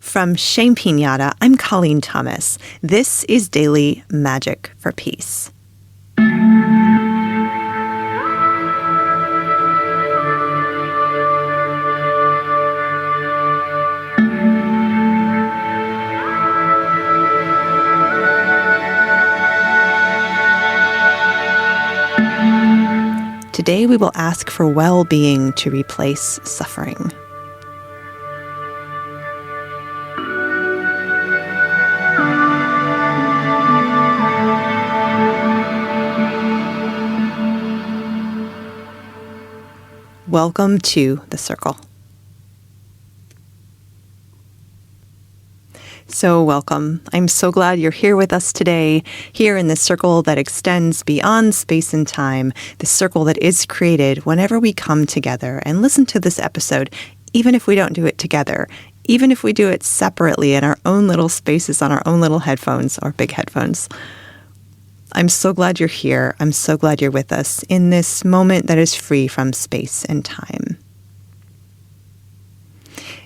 From Shame Pinata, I'm Colleen Thomas. This is Daily Magic for Peace. Today we will ask for well-being to replace suffering. Welcome to the circle. So welcome. I'm so glad you're here with us today, here in this circle that extends beyond space and time, the circle that is created whenever we come together and listen to this episode, even if we don't do it together, even if we do it separately in our own little spaces on our own little headphones or big headphones. I'm so glad you're here. I'm so glad you're with us in this moment that is free from space and time.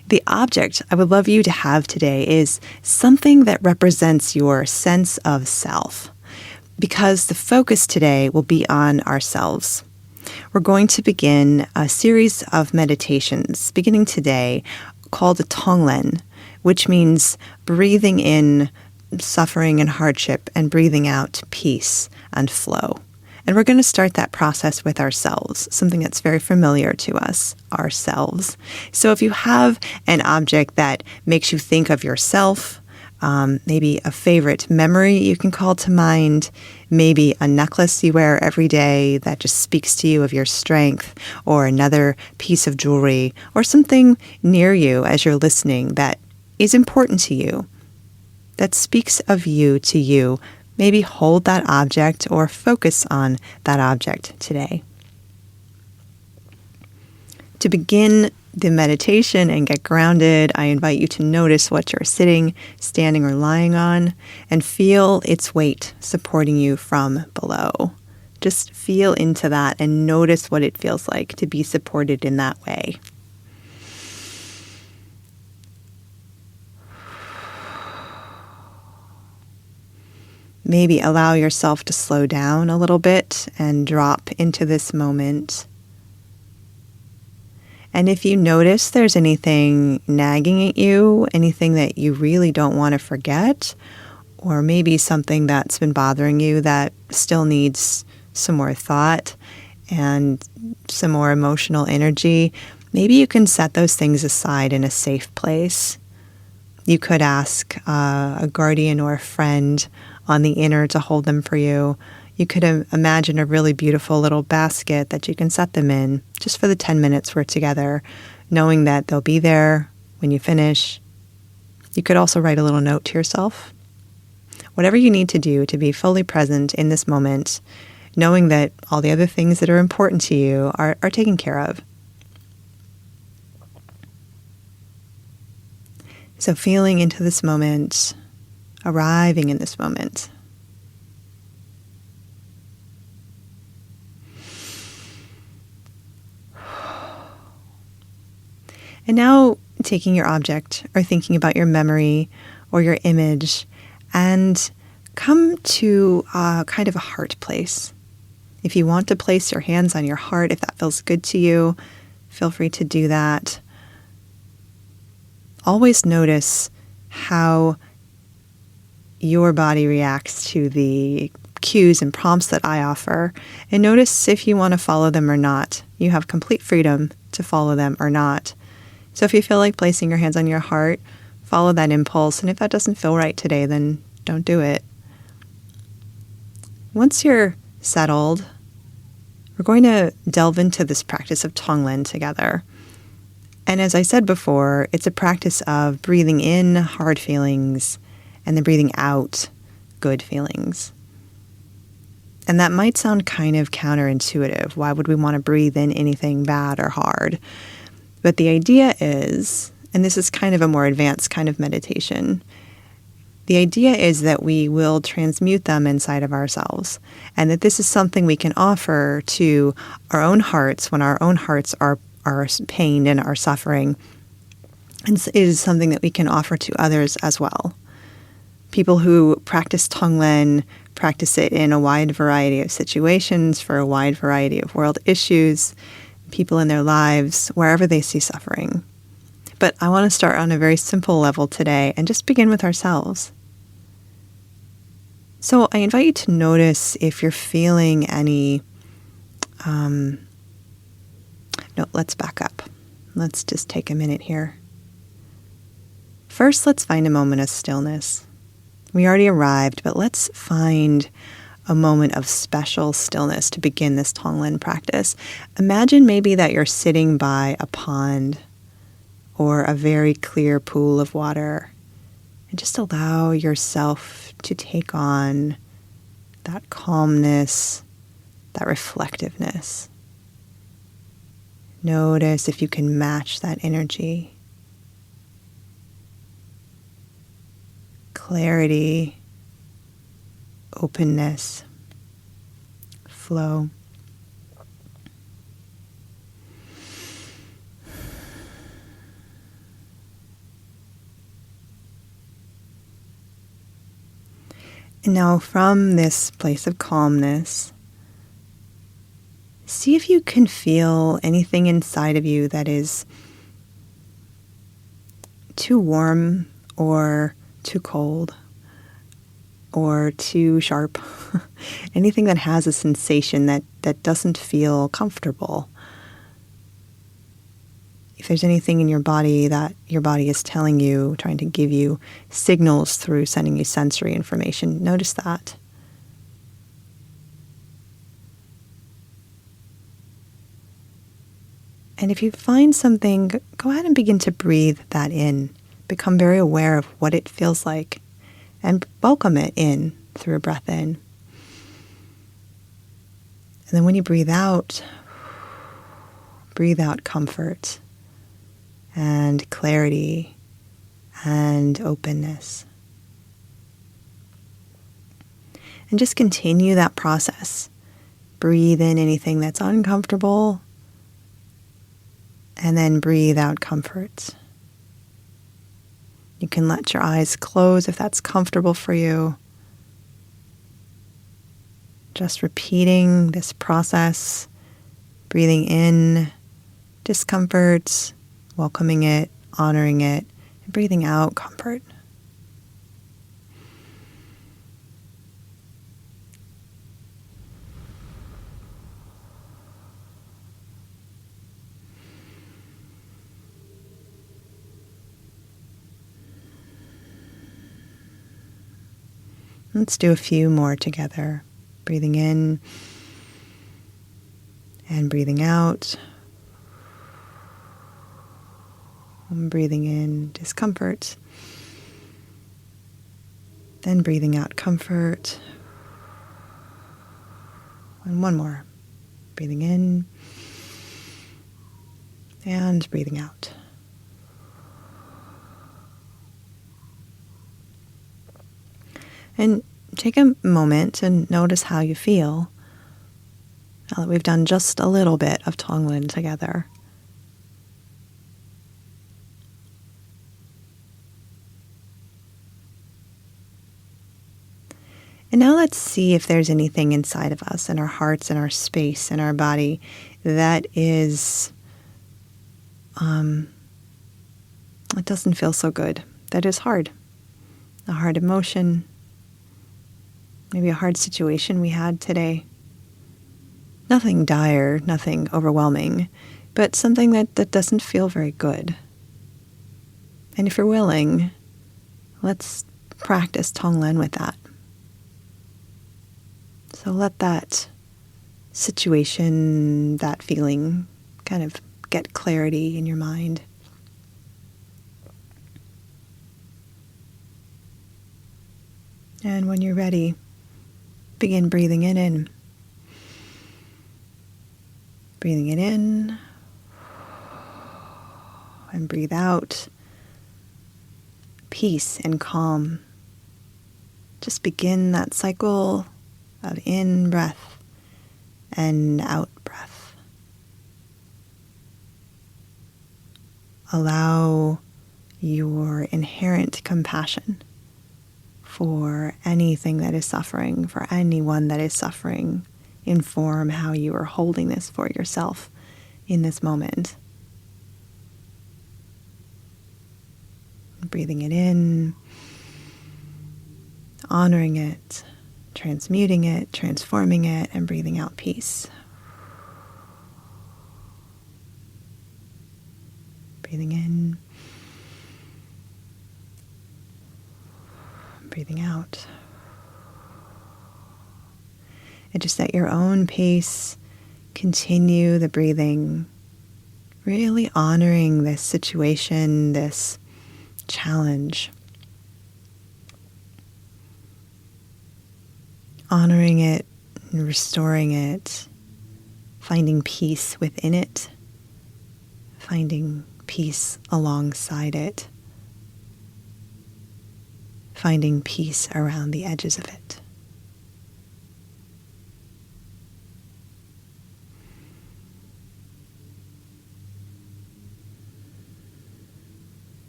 The object I would love you to have today is something that represents your sense of self, because the focus today will be on ourselves. We're going to begin a series of meditations beginning today called a Tonglen, which means breathing in suffering and hardship and breathing out peace and flow. And we're going to start that process with ourselves, something that's very familiar to us, ourselves. So if you have an object that makes you think of yourself, maybe a favorite memory you can call to mind, maybe a necklace you wear every day that just speaks to you of your strength, or another piece of jewelry, or something near you as you're listening that is important to you, that speaks of you to you, maybe hold that object or focus on that object today. To begin the meditation and get grounded, I invite you to notice what you're sitting, standing, or lying on, and feel its weight supporting you from below. Just feel into that and notice what it feels like to be supported in that way. Maybe allow yourself to slow down a little bit and drop into this moment. And if you notice there's anything nagging at you, anything that you really don't want to forget, or maybe something that's been bothering you that still needs some more thought and some more emotional energy, maybe you can set those things aside in a safe place. You could ask a guardian or a friend on the inner to hold them for you. You could imagine a really beautiful little basket that you can set them in just for the 10 minutes we're together, knowing that they'll be there when you finish. You could also write a little note to yourself. Whatever you need to do to be fully present in this moment, knowing that all the other things that are important to you are taken care of. So feeling into this moment, arriving in this moment. And now taking your object or thinking about your memory or your image and come to kind of a heart place. If you want to place your hands on your heart, if that feels good to you, feel free to do that. Always notice how your body reacts to the cues and prompts that I offer, and notice if you want to follow them or not. You have complete freedom to follow them or not. So if you feel like placing your hands on your heart, follow that impulse, and if that doesn't feel right today, then don't do it. Once you're settled, we're going to delve into this practice of Tonglen together. And as I said before, it's a practice of breathing in hard feelings and then breathing out good feelings. And that might sound kind of counterintuitive. Why would we want to breathe in anything bad or hard? But the idea is, and this is kind of a more advanced kind of meditation, the idea is that we will transmute them inside of ourselves, and that this is something we can offer to our own hearts when our own hearts are pained and are suffering. And it is something that we can offer to others as well. People who practice Tonglen practice it in a wide variety of situations for a wide variety of world issues, people in their lives, wherever they see suffering. But I want to start on a very simple level today and just begin with ourselves. So I invite you to notice if you're feeling any... No, let's back up. Let's just take a minute here. First, let's find a moment of stillness. We already arrived, but let's find a moment of special stillness to begin this Tonglen practice. Imagine maybe that you're sitting by a pond or a very clear pool of water, and just allow yourself to take on that calmness, that reflectiveness. Notice if you can match that energy. Clarity, openness, flow. And now from this place of calmness, see if you can feel anything inside of you that is too warm or too cold or too sharp. Anything that has a sensation that doesn't feel comfortable. If there's anything in your body that your body is telling you, trying to give you signals through sending you sensory information, notice that. And if you find something, go ahead and begin to breathe that in. Become very aware of what it feels like and welcome it in through a breath in. And then when you breathe out comfort and clarity and openness. And just continue that process. Breathe in anything that's uncomfortable and then breathe out comfort. You can let your eyes close if that's comfortable for you. Just repeating this process, breathing in discomfort, welcoming it, honoring it, and breathing out comfort. Let's do a few more together. Breathing in and breathing out. And breathing in discomfort. Then breathing out comfort. And one more. Breathing in and breathing out. And take a moment and notice how you feel now that we've done just a little bit of Tonglen together. And now let's see if there's anything inside of us, in our hearts, in our space, in our body, that is, it doesn't feel so good. That is hard. A hard emotion. Maybe a hard situation we had today. Nothing dire, nothing overwhelming, but something that doesn't feel very good. And if you're willing, let's practice Tonglen with that. So let that situation, that feeling, kind of get clarity in your mind. And when you're ready, begin breathing it in. Breathing it in. And breathe out. Peace and calm. Just begin that cycle of in breath and out breath. Allow your inherent compassion for anything that is suffering, for anyone that is suffering. Inform how you are holding this for yourself in this moment. Breathing it in, honoring it, transmuting it, transforming it, and breathing out peace. Breathing in, breathing out. And just at your own pace, continue the breathing, really honoring this situation, this challenge. Honoring it and restoring it, finding peace within it, finding peace alongside it, finding peace around the edges of it.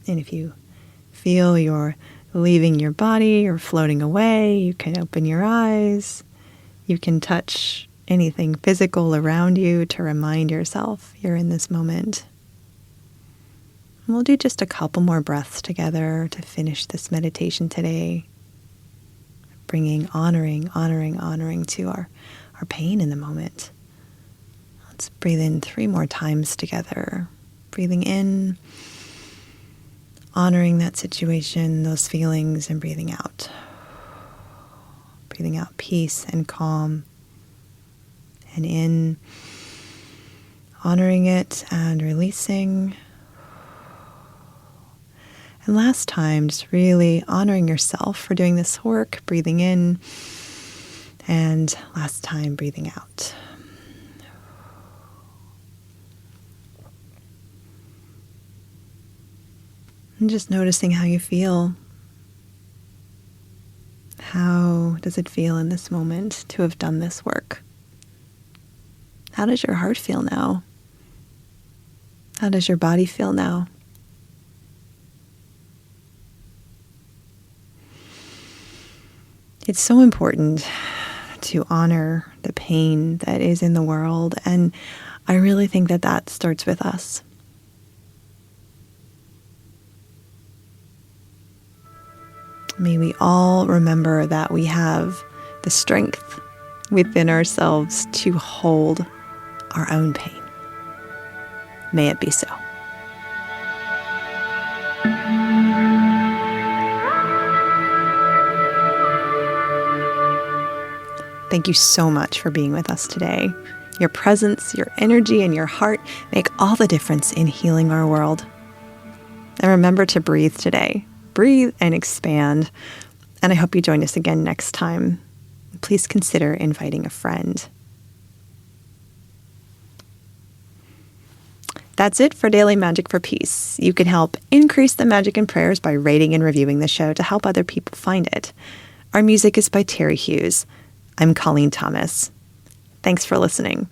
And if you feel you're leaving your body or floating away, you can open your eyes. You can touch anything physical around you to remind yourself you're in this moment. And we'll do just a couple more breaths together to finish this meditation today. Bringing honoring to our pain in the moment. Let's breathe in 3 more times together. Breathing in, honoring that situation, those feelings, and breathing out. Breathing out peace and calm. And in, honoring it and releasing. And last time, just really honoring yourself for doing this work, breathing in. And last time, breathing out. And just noticing how you feel. How does it feel in this moment to have done this work? How does your heart feel now? How does your body feel now? It's so important to honor the pain that is in the world, and I really think that starts with us. May we all remember that we have the strength within ourselves to hold our own pain. May it be so. Thank you so much for being with us today. Your presence, your energy, and your heart make all the difference in healing our world. And remember to breathe today. Breathe and expand. And I hope you join us again next time. Please consider inviting a friend. That's it for Daily Magic for Peace. You can help increase the magic in prayers by rating and reviewing the show to help other people find it. Our music is by Terry Hughes. I'm Colleen Thomas. Thanks for listening.